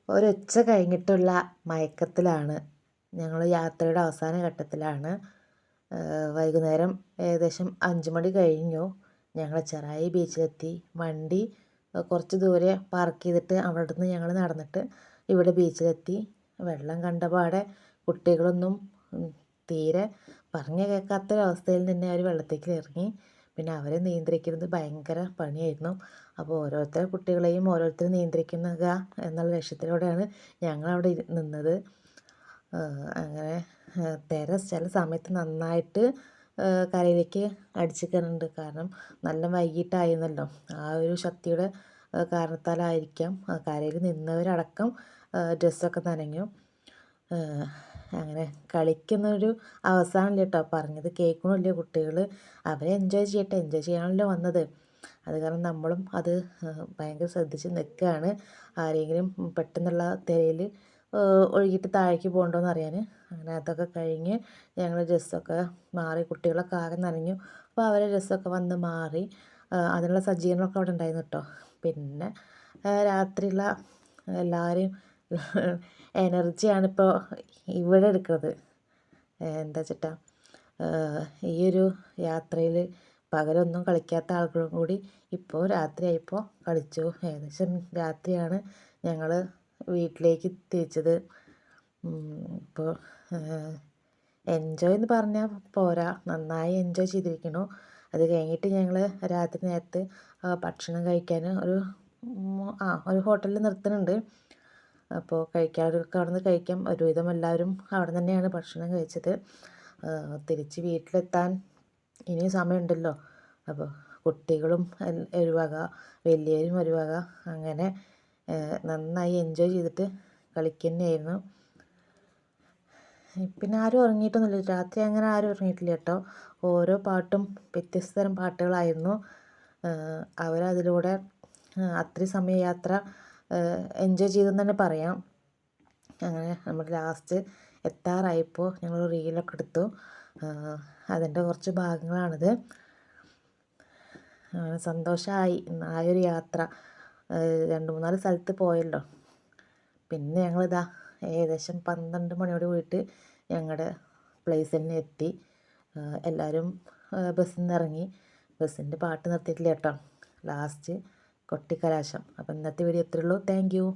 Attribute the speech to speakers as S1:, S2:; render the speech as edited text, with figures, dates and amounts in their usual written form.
S1: ഒരുച്ച കഴിഞ്ഞിട്ടുള്ള മയക്കത്തിലാണ്. ഞങ്ങൾ യാത്രയുടെ അവസാന ഘട്ടത്തിലാണ്. വൈകുന്നേരം ഏകദേശം 5 മണി കഴിഞ്ഞു. ഞങ്ങൾ ചെറായി ബീച്ചിലെത്തി. വണ്ടി കുറച്ച് ദൂരെ പാർക്ക് ചെയ്തിട്ട് അവിടുന്ന് ഞങ്ങൾ നടന്നിട്ട് ഇവിടെ ബീച്ചിലെത്തി. വെള്ളം കണ്ടപാടെ കുട്ടികളൊന്നും തീരെ പറഞ്ഞു കേൾക്കാത്തൊരവസ്ഥയിൽ തന്നെ അവർ വെള്ളത്തേക്ക് ഇറങ്ങി. പിന്നെ അവരെ നിയന്ത്രിക്കുന്നത് ഭയങ്കര പണിയായിരുന്നു. അപ്പോൾ ഓരോരുത്തർ കുട്ടികളെയും ഓരോരുത്തർ നിയന്ത്രിക്കുക എന്നുള്ള ലക്ഷ്യത്തിലൂടെയാണ് ഞങ്ങളവിടെ നിന്നത്. അങ്ങനെ തിര ചില സമയത്ത് നന്നായിട്ട് കരയിലേക്ക് അടിച്ച് കയറുന്നുണ്ട്. കാരണം നല്ല വൈകിട്ടായിരുന്നല്ലോ. ആ ഒരു ശക്തിയുടെ കാരണത്താലായിരിക്കാം കരയിൽ നിന്നവരടക്കം ഡ്രസ്സൊക്കെ നനഞ്ഞു. അങ്ങനെ കളിക്കുന്നൊരു അവസാനമില്ല കേട്ടോ. പറഞ്ഞത് കേൾക്കണില്ല കുട്ടികൾ. അവരെ എൻജോയ് ചെയ്യട്ടെ, എൻജോയ് ചെയ്യാനല്ലോ വന്നത്. അത് കാരണം നമ്മളും അത് ഭയങ്കര ശ്രദ്ധിച്ച് നിൽക്കുകയാണ്. ആരെങ്കിലും പെട്ടെന്നുള്ള തിരയിൽ ഒഴുകിയിട്ട് താഴേക്ക് പോകണ്ടോയെന്ന് അറിയാൻ. അങ്ങനെ അതൊക്കെ കഴിഞ്ഞ് ഞങ്ങൾ ഡ്രസ്സൊക്കെ മാറി. കുട്ടികളൊക്കെ ആകെ നനഞ്ഞു. അപ്പോൾ അവരെ ഡ്രസ്സൊക്കെ വന്ന് മാറി. അതിനുള്ള സജ്ജീകരണമൊക്കെ അവിടെ ഉണ്ടായിരുന്നു കേട്ടോ. പിന്നെ രാത്രിയുള്ള എല്ലാവരെയും എനർജിയാണിപ്പോൾ ഇവിടെ എടുക്കുന്നത്. എന്താ വെച്ചിട്ടാ, ഈ ഒരു യാത്രയിൽ പകലൊന്നും കളിക്കാത്ത ആളുകളും കൂടി ഇപ്പോൾ രാത്രിയായപ്പോൾ കളിച്ചു. ഏകദേശം രാത്രിയാണ് ഞങ്ങൾ വീട്ടിലേക്ക് തിരിച്ചത്. ഇപ്പോൾ എൻജോയ് എന്ന് പറഞ്ഞാൽ പോരാ, നന്നായി എൻജോയ് ചെയ്തിരിക്കുന്നു. അത് കഴിഞ്ഞിട്ട് ഞങ്ങൾ രാത്രി നേരത്ത് ഭക്ഷണം കഴിക്കാൻ ഒരു ഹോട്ടലിൽ നിർത്തുന്നുണ്ട്. അപ്പോൾ കഴിക്കാനൊക്കെ അവിടെ നിന്ന് കഴിക്കാം. ഒരുവിധം എല്ലാവരും അവിടെ തന്നെയാണ് ഭക്ഷണം കഴിച്ചത്. തിരിച്ച് വീട്ടിലെത്താൻ ഇനിയും സമയമുണ്ടല്ലോ. അപ്പോൾ കുട്ടികളും ഒരു വക, വലിയവരും ഒരു വക, അങ്ങനെ നന്നായി എൻജോയ് ചെയ്തിട്ട് കളിക്കുന്നതായിരുന്നു. പിന്നെ ആരും ഉറങ്ങിയിട്ടൊന്നുമില്ല. രാത്രി അങ്ങനെ ആരും ഉറങ്ങിയിട്ടില്ല കേട്ടോ. ഓരോ പാട്ടും വ്യത്യസ്ത തരം പാട്ടുകളായിരുന്നു. അവരതിലൂടെ അത്രയും സമയം യാത്ര എൻജോയ് ചെയ്തെന്ന് തന്നെ പറയാം. അങ്ങനെ നമ്മൾ ലാസ്റ്റ് എത്താറായപ്പോൾ ഞങ്ങൾ റീലൊക്കെ എടുത്തു. അതിൻ്റെ കുറച്ച് ഭാഗങ്ങളാണിത്. സന്തോഷമായി ആ ഒരു യാത്ര. 2-3 സ്ഥലത്ത് പോയല്ലോ. പിന്നെ ഞങ്ങളിതാ ഏകദേശം 12 മണിയോട് കൂടിയിട്ട് ഞങ്ങളുടെ പ്ലേസിൽ തന്നെ എത്തി. എല്ലാവരും ബസ്സിൽ നിന്ന് ഇറങ്ങി. ബസ്സിൻ്റെ പാട്ട് നിർത്തിയിട്ടില്ല കേട്ടോ. ലാസ്റ്റ് കൊട്ടിക്കലാശം. അപ്പോൾ ഇന്നത്തെ വീഡിയോ ഇത്രയേ ഉള്ളൂ. Thank you.